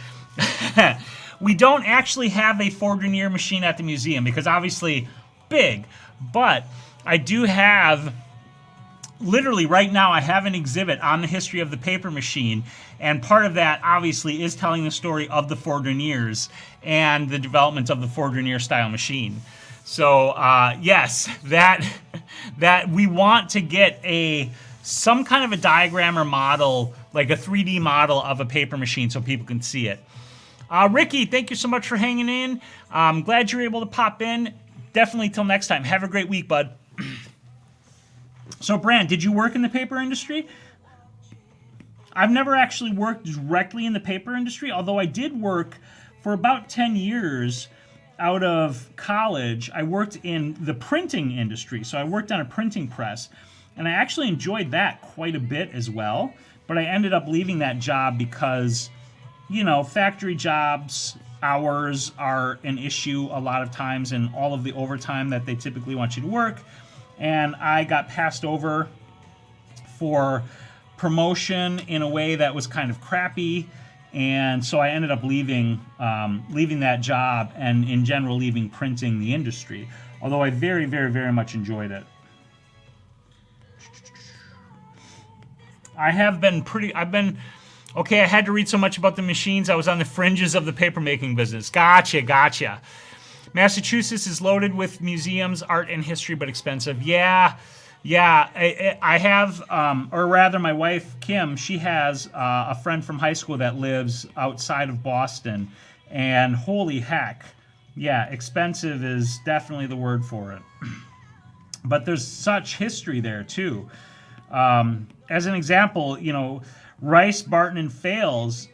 We don't actually have a Fourdrinier machine at the museum because obviously big, but I do have, literally right now, I have an exhibit on the history of the paper machine, and part of that obviously is telling the story of the Fourdriniers and the development of the Fourdrinier style machine. So yes, that we want to get some kind of a diagram or model, like a 3D model of a paper machine so people can see it. Ricky, thank you so much for hanging in. I'm glad you're able to pop in. Definitely till next time. Have a great week, bud. So, Brand, did you work in the paper industry? I've never actually worked directly in the paper industry, although I did work for about 10 years out of college. I worked in the printing industry, so I worked on a printing press, and I actually enjoyed that quite a bit as well, but I ended up leaving that job because, you know, factory jobs, hours are an issue a lot of times, and all of the overtime that they typically want you to work, and I got passed over for promotion in a way that was kind of crappy, and so I ended up leaving that job and in general leaving printing the industry, although I very, very, very much enjoyed it. Okay, I had to read so much about the machines, I was on the fringes of the papermaking business. Gotcha. Massachusetts is loaded with museums, art, and history, but expensive. Yeah, I have, or rather my wife, Kim, she has a friend from high school that lives outside of Boston, and holy heck, yeah, expensive is definitely the word for it. But there's such history there, too. As an example, you know, Rice, Barton, and Fales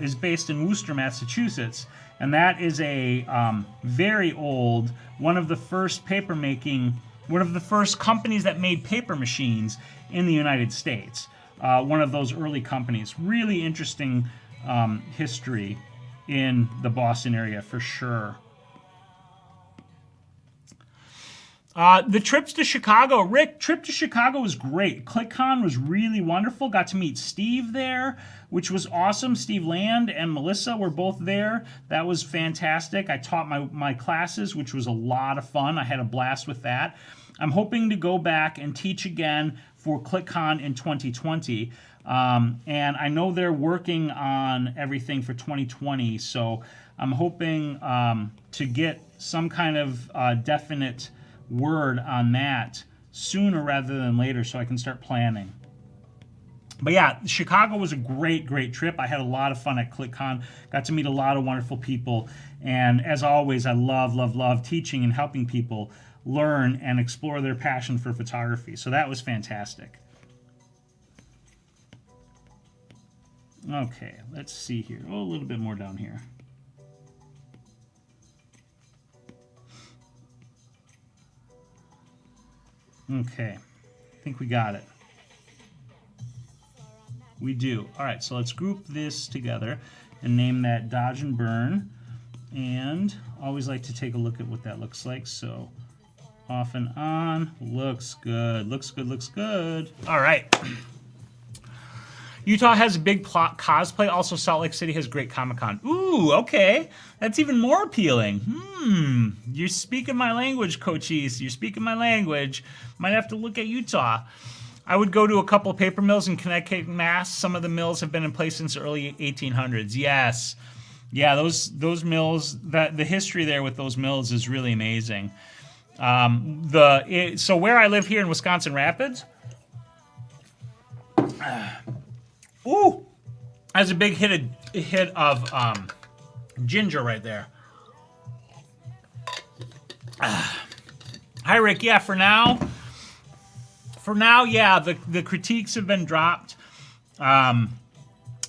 is based in Worcester, Massachusetts, and that is a very old, one of the first companies that made paper machines in the United States. One of those early companies. Really interesting history in the Boston area for sure. The trips to Chicago, Rick, trip to Chicago was great. ClickCon was really wonderful. Got to meet Steve there, which was awesome. Steve Land and Melissa were both there. That was fantastic. I taught my classes, which was a lot of fun. I had a blast with that. I'm hoping to go back and teach again for ClickCon in 2020. And I know they're working on everything for 2020, so I'm hoping to get some kind of definite word on that sooner rather than later so I can start planning. But yeah, Chicago was a great trip. I had a lot of fun at ClickCon, got to meet a lot of wonderful people, and as always, I love teaching and helping people learn and explore their passion for photography. So that was fantastic. Okay, let's see here. Oh, a little bit more down here. Okay, I think we got it. We do. All right, so let's group this together and name that Dodge and Burn. And always like to take a look at what that looks like. So off and on, looks good, looks good, looks good. All right. Utah has a big cosplay. Also, Salt Lake City has great Comic-Con. Ooh, okay. That's even more appealing. You're speaking my language, Cochise. You're speaking my language. Might have to look at Utah. I would go to a couple of paper mills in Connecticut, Mass. Some of the mills have been in place since the early 1800s. Yes. Yeah, those mills, the history there with those mills is really amazing. So where I live here in Wisconsin Rapids, ooh, has a big hit of ginger right there. Hi, Rick. Yeah, for now, yeah, the critiques have been dropped. The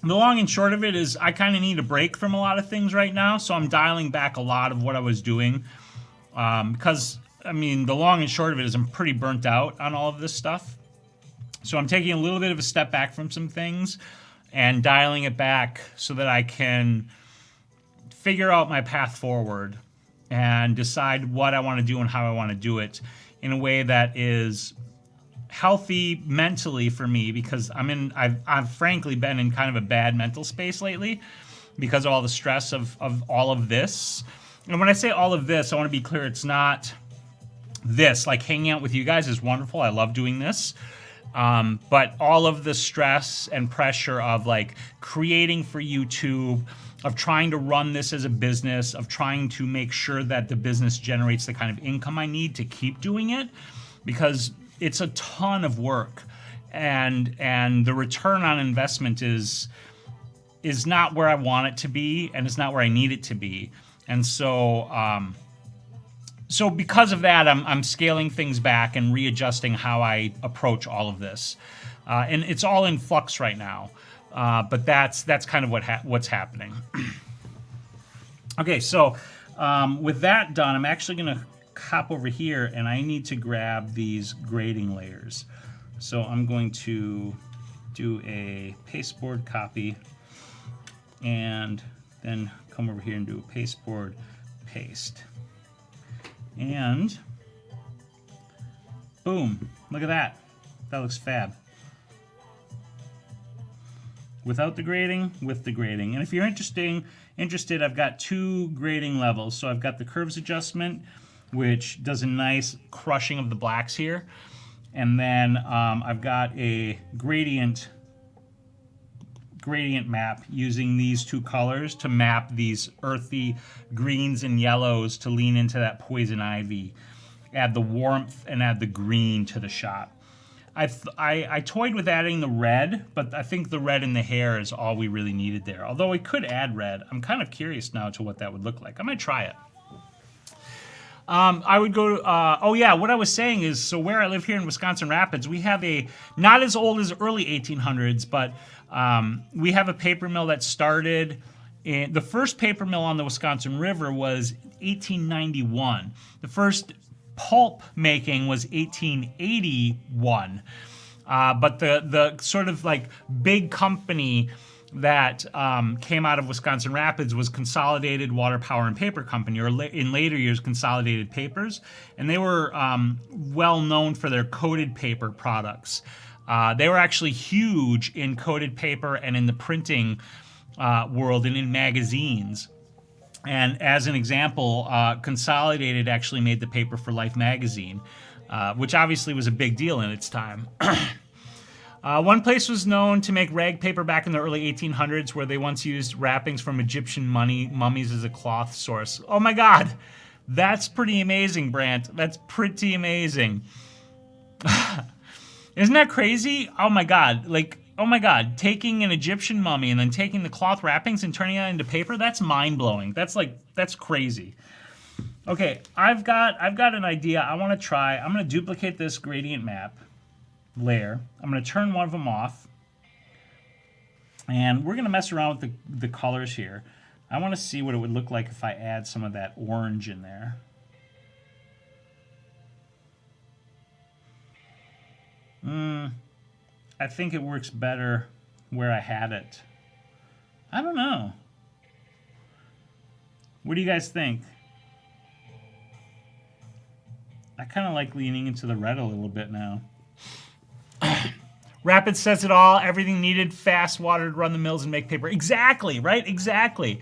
long and short of it is I kind of need a break from a lot of things right now, so I'm dialing back a lot of what I was doing. Because, I mean, the long and short of it is I'm pretty burnt out on all of this stuff. So I'm taking a little bit of a step back from some things and dialing it back so that I can figure out my path forward and decide what I want to do and how I want to do it in a way that is healthy mentally for me, because I've frankly been in kind of a bad mental space lately because of all the stress of all of this. And when I say all of this, I want to be clear, it's not this. Like, hanging out with you guys is wonderful. I love doing this. But all of the stress and pressure of like creating for YouTube, of trying to run this as a business, of trying to make sure that the business generates the kind of income I need to keep doing it, because it's a ton of work, and the return on investment is not where I want it to be, and it's not where I need it to be. And so so because of that, I'm scaling things back and readjusting how I approach all of this, and it's all in flux right now. But that's kind of what's happening. Okay, so with that done, I'm actually going to hop over here, and I need to grab these grading layers. So I'm going to do a pasteboard copy, and then come over here and do a pasteboard paste. And boom, look at that. That looks fab. Without the grading, with the grading. And if you're interested, I've got two grading levels. So I've got the curves adjustment, which does a nice crushing of the blacks here. And then I've got a gradient map using these two colors to map these earthy greens and yellows to lean into that poison ivy, add the warmth and add the green to the shot. I toyed with adding the red, but I think the red in the hair is all we really needed there. Although we could add red. I'm kind of curious now to what that would look like. I might try it. I would go to, oh yeah, what I was saying is, so where I live here in Wisconsin Rapids, we have a, not as old as early 1800s, but we have a paper mill that started, the first paper mill on the Wisconsin River was 1891. The first pulp making was 1881. But the sort of like big company that came out of Wisconsin Rapids was Consolidated Water, Power, and Paper Company, or in later years, Consolidated Papers. And they were well known for their coated paper products. They were actually huge in coated paper and in the printing world and in magazines. And as an example, Consolidated actually made the paper for Life magazine, which obviously was a big deal in its time. One place was known to make rag paper back in the early 1800s, where they once used wrappings from Egyptian mummies as a cloth source. Oh my God, that's pretty amazing, Brant. That's pretty amazing. Isn't that crazy? Oh my God, oh my God, taking an Egyptian mummy and then taking the cloth wrappings and turning it into paper, that's mind-blowing. That's crazy. Okay, I've got an idea I want to try. I'm going to duplicate this gradient map layer. I'm going to turn one of them off, and we're going to mess around with the colors here. I want to see what it would look like if I add some of that orange in there. I think it works better where I had it. I don't know. What do you guys think? I kind of like leaning into the red a little bit now. Rapid says it all. Everything needed, fast water to run the mills and make paper. Exactly, right? Exactly.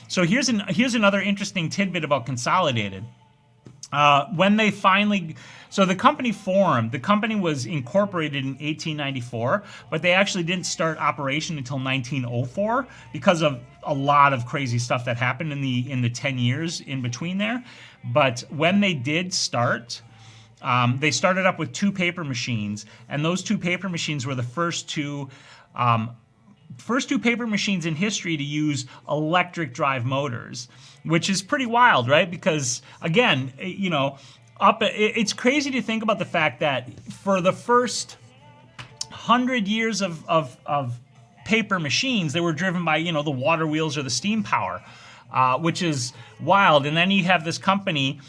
So here's another interesting tidbit about Consolidated. When they finally, so the company formed, the company was incorporated in 1894, but they actually didn't start operation until 1904 because of a lot of crazy stuff that happened in the 10 years in between there. But when they did start, they started up with 2 paper machines, and those 2 paper machines were the first two paper machines in history to use electric drive motors, which is pretty wild, right? Because again, you know, it's crazy to think about the fact that for the first 100 years of paper machines, they were driven by, you know, the water wheels or the steam power, which is wild. And then you have this company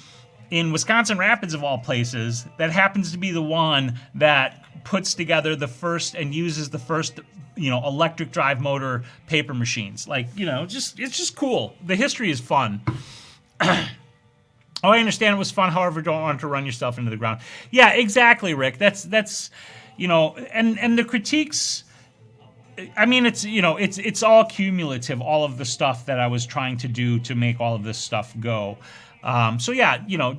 in Wisconsin Rapids, of all places, that happens to be the one that puts together the first and uses the first, you know, electric drive motor paper machines. Like, you know, it's just cool. The history is fun. Oh, I understand it was fun. However, don't want to run yourself into the ground. Yeah, exactly, Rick. That's you know, and the critiques, I mean, it's, you know, it's all cumulative, all of the stuff that I was trying to do to make all of this stuff go. So yeah, you know,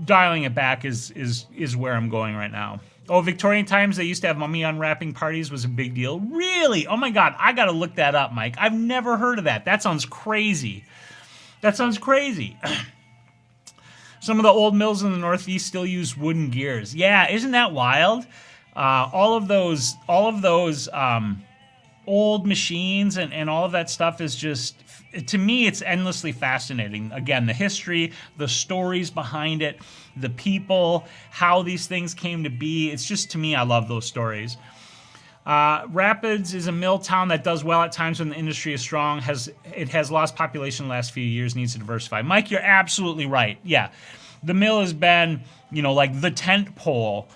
dialing it back is where I'm going right now. Oh, Victorian times, they used to have mummy unwrapping parties, was a big deal. Really? Oh my God, I gotta look that up, Mike. I've never heard of that. That sounds crazy. That sounds crazy. Some of the old mills in the Northeast still use wooden gears. Yeah, isn't that wild? All of those old machines and all of that stuff is just, to me, it's endlessly fascinating. Again, the history, the stories behind it, the people, how these things came to be. It's just, to me, I love those stories. Rapids is a mill town that does well at times when the industry is strong. It has lost population in the last few years, needs to diversify. Mike, you're absolutely right. Yeah, the mill has been, you know, like the tent pole.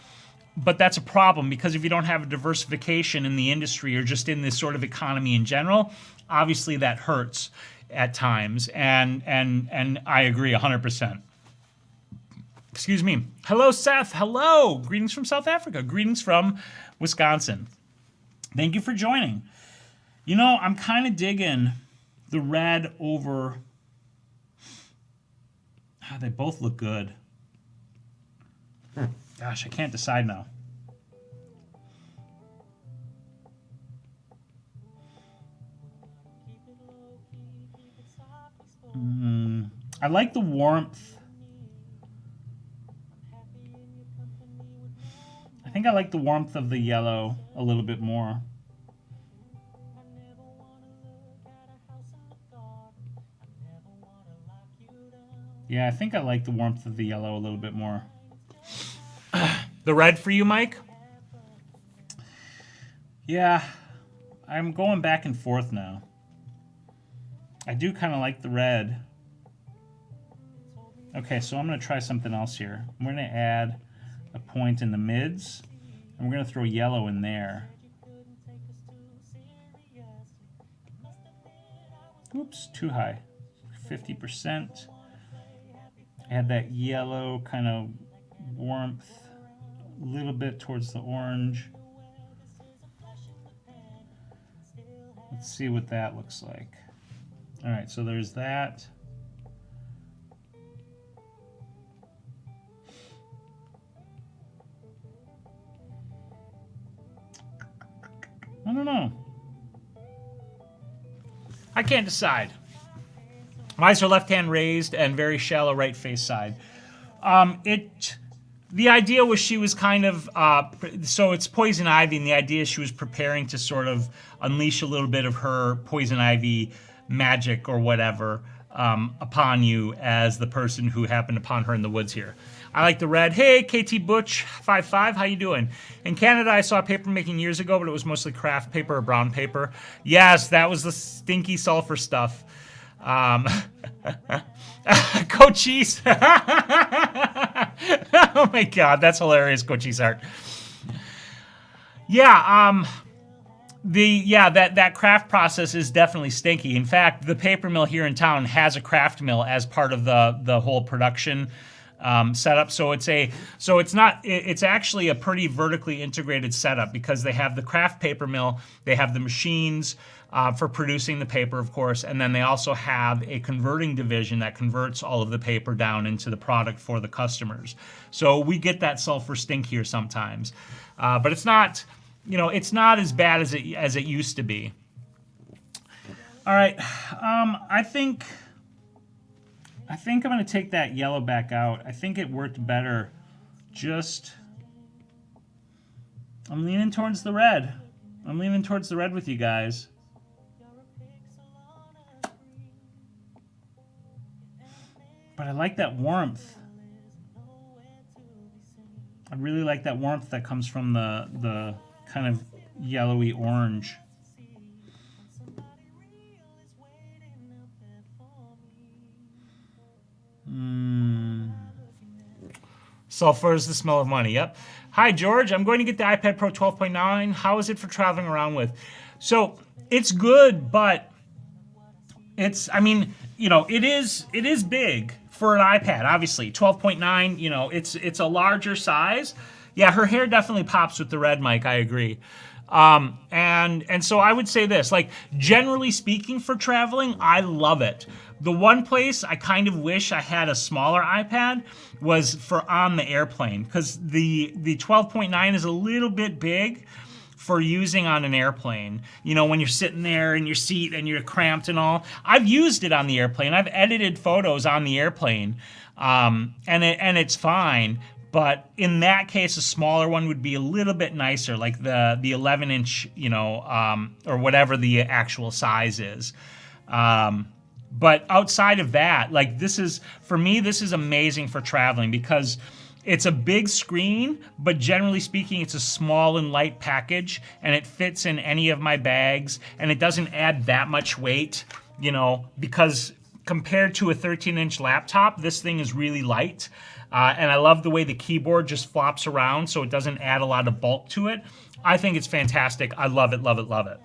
But that's a problem, because if you don't have a diversification in the industry or just in this sort of economy in general, obviously that hurts at times. And I agree 100%. Excuse me. Hello, Seth. Hello. Greetings from South Africa. Greetings from Wisconsin. Thank you for joining. You know, I'm kind of digging the red over. They both look good. Gosh, I can't decide now. I like the warmth. I think I like the warmth of the yellow a little bit more. Yeah, I think I like the warmth of the yellow a little bit more. The red for you, Mike? Yeah, I'm going back and forth now. I do kind of like the red. Okay, so I'm going to try something else here. I'm going to add a point in the mids, and we're going to throw yellow in there. Oops, too high. 50%. Add that yellow kind of warmth a little bit towards the orange. Let's see what that looks like. All right, so there's that. I don't know. I can't decide. My eyes are left-hand raised and very shallow right face side. The idea was she was kind of, so it's poison ivy, and the idea is she was preparing to sort of unleash a little bit of her poison ivy magic or whatever upon you as the person who happened upon her in the woods here. I like the red. Hey, KT Butch 55, how you doing? In Canada, I saw paper making years ago, but it was mostly craft paper or brown paper. Yes, that was the stinky sulfur stuff. Cochise. Oh my God, that's hilarious, Cochise art. Yeah, that craft process is definitely stinky. In fact, the paper mill here in town has a craft mill as part of the whole production setup. So it's actually a pretty vertically integrated setup because they have the craft paper mill, they have the machines for producing the paper, of course, and then they also have a converting division that converts all of the paper down into the product for the customers. So we get that sulfur stink here sometimes, but it's not, it's not as bad as it used to be. All right, I think I'm going to take that yellow back out. I think it worked better. I'm leaning towards the red. I'm leaning towards the red with you guys. But I like that warmth. I really like that warmth that comes from the kind of yellowy orange. Sulfur is the smell of money. Yep. Hi, George. I'm going to get the iPad Pro 12.9. How is it for traveling around with? So it's good, but it is big for an iPad, obviously. 12.9, it's a larger size. Yeah, her hair definitely pops with the red, Mike. I agree. And so I would say this, like, generally speaking for traveling, I love it. The one place I kind of wish I had a smaller iPad was for on the airplane, because the 12.9 is a little bit big for using on an airplane. When you're sitting there in your seat and you're cramped and all. I've used it on the airplane. I've edited photos on the airplane, and it's fine. But in that case, a smaller one would be a little bit nicer, like the 11-inch, or whatever the actual size is. But outside of that, like, for me, this is amazing for traveling because it's a big screen, but generally speaking, it's a small and light package, and it fits in any of my bags, and it doesn't add that much weight, because compared to a 13-inch laptop, this thing is really light. And I love the way the keyboard just flops around so it doesn't add a lot of bulk to it. I think it's fantastic. I love it, love it, love it.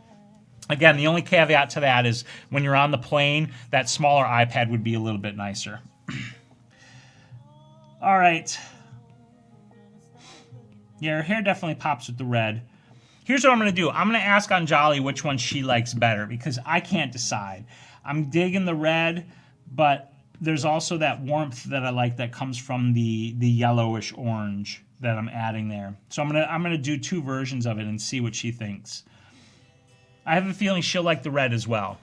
Again, the only caveat to that is when you're on the plane, that smaller iPad would be a little bit nicer. All right. Yeah, her hair definitely pops with the red. Here's what I'm going to do. I'm going to ask Anjali which one she likes better because I can't decide. I'm digging the red, but there's also that warmth that I like that comes from the yellowish orange that I'm adding there. So I'm gonna do two versions of it and see what she thinks. I have a feeling she'll like the red as well.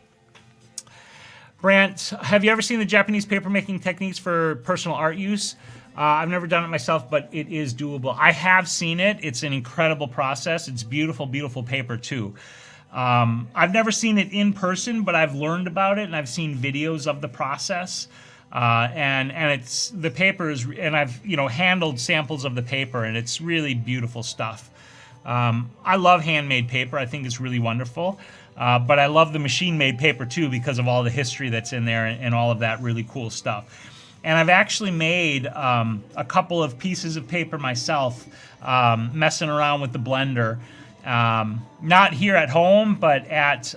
Brant, have you ever seen the Japanese papermaking techniques for personal art use? I've never done it myself, but it is doable. I have seen it. It's an incredible process. It's beautiful, beautiful paper too. I've never seen it in person, but I've learned about it and I've seen videos of the process. And it's the paper is, and I've handled samples of the paper, and it's really beautiful stuff. I love handmade paper. I think it's really wonderful. But I love the machine-made paper too because of all the history that's in there and all of that really cool stuff. And I've actually made a couple of pieces of paper myself, messing around with the blender. Not here at home, but at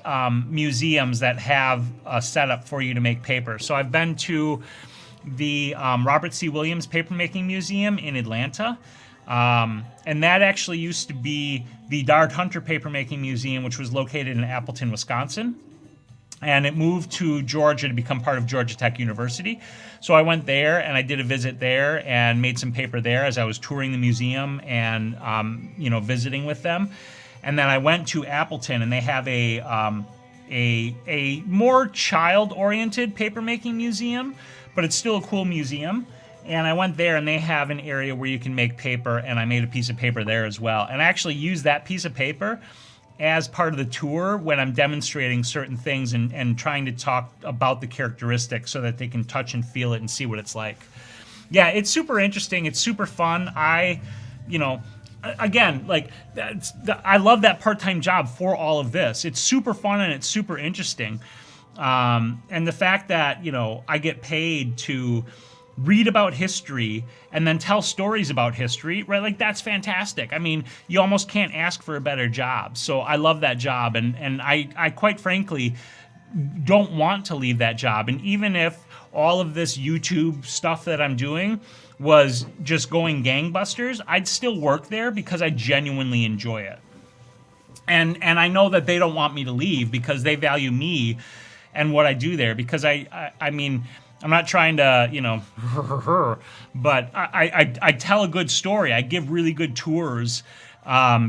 museums that have a setup for you to make paper. So I've been to the Robert C. Williams Papermaking Museum in Atlanta. And that actually used to be the Dard Hunter Papermaking Museum, which was located in Appleton, Wisconsin. And it moved to Georgia to become part of Georgia Tech University. So I went there and I did a visit there and made some paper there as I was touring the museum and visiting with them. And then I went to Appleton, and they have a more child-oriented papermaking museum, but it's still a cool museum. And I went there, and they have an area where you can make paper, and I made a piece of paper there as well. And I actually use that piece of paper as part of the tour when I'm demonstrating certain things and trying to talk about the characteristics so that they can touch and feel it and see what it's like. Yeah, it's super interesting. It's super fun. Again, like, I love that part-time job for all of this. It's super fun and it's super interesting. And the fact that, I get paid to read about history and then tell stories about history, right? Like, that's fantastic. I mean, you almost can't ask for a better job. So I love that job. And I quite frankly don't want to leave that job. And even if all of this YouTube stuff that I'm doing was just going gangbusters, I'd still work there because I genuinely enjoy it. And I know that they don't want me to leave because they value me and what I do there, because I mean, I'm not trying to, but I tell a good story. I give really good tours.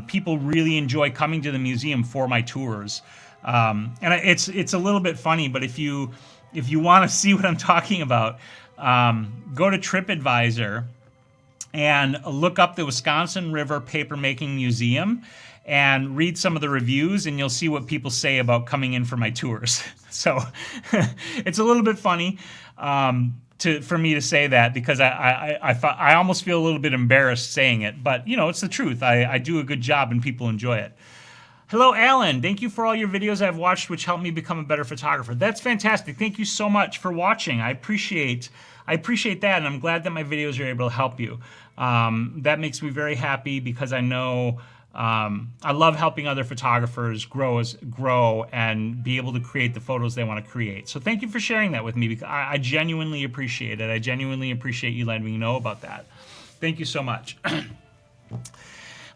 People really enjoy coming to the museum for my tours. And it's a little bit funny, but if you want to see what I'm talking about, go to TripAdvisor and look up the Wisconsin River Papermaking Museum and read some of the reviews, and you'll see what people say about coming in for my tours. So it's a little bit funny for me to say that, because I almost feel a little bit embarrassed saying it, but it's the truth. I do a good job and people enjoy it. Hello, Alan. Thank you for all your videos I've watched, which helped me become a better photographer. That's fantastic. Thank you so much for watching. I appreciate that, and I'm glad that my videos are able to help you. That makes me very happy, because I know I love helping other photographers grow and be able to create the photos they want to create. So thank you for sharing that with me, because I genuinely appreciate it. I genuinely appreciate you letting me know about that. Thank you so much.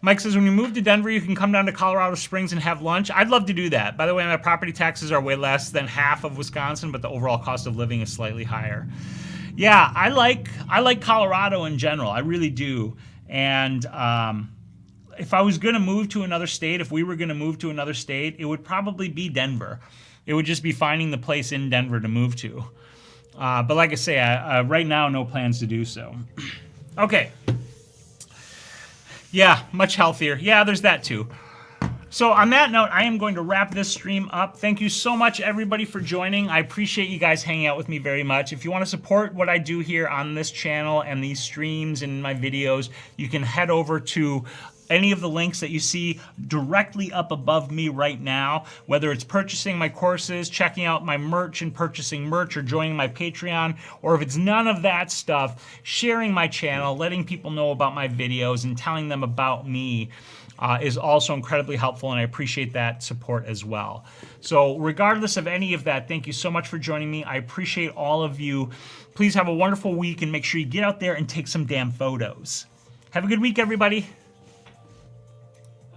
Mike says, when you move to Denver, you can come down to Colorado Springs and have lunch. I'd love to do that. By the way, my property taxes are way less than half of Wisconsin, but the overall cost of living is slightly higher. Yeah, I like Colorado in general. I really do. And if I was going to move to another state, if we were going to move to another state, it would probably be Denver. It would just be finding the place in Denver to move to. But like I say, right now, no plans to do so. Okay. Yeah, much healthier. Yeah, there's that too. So on that note, I am going to wrap this stream up. Thank you so much, everybody, for joining. I appreciate you guys hanging out with me very much. If you want to support what I do here on this channel and these streams and my videos, you can head over to any of the links that you see directly up above me right now, whether it's purchasing my courses, checking out my merch and purchasing merch, or joining my Patreon, or if it's none of that stuff, sharing my channel, letting people know about my videos and telling them about me is also incredibly helpful, and I appreciate that support as well. So regardless of any of that, thank you so much for joining me. I appreciate all of you. Please have a wonderful week, and make sure you get out there and take some damn photos. Have a good week, everybody.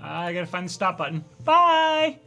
I gotta find the stop button. Bye!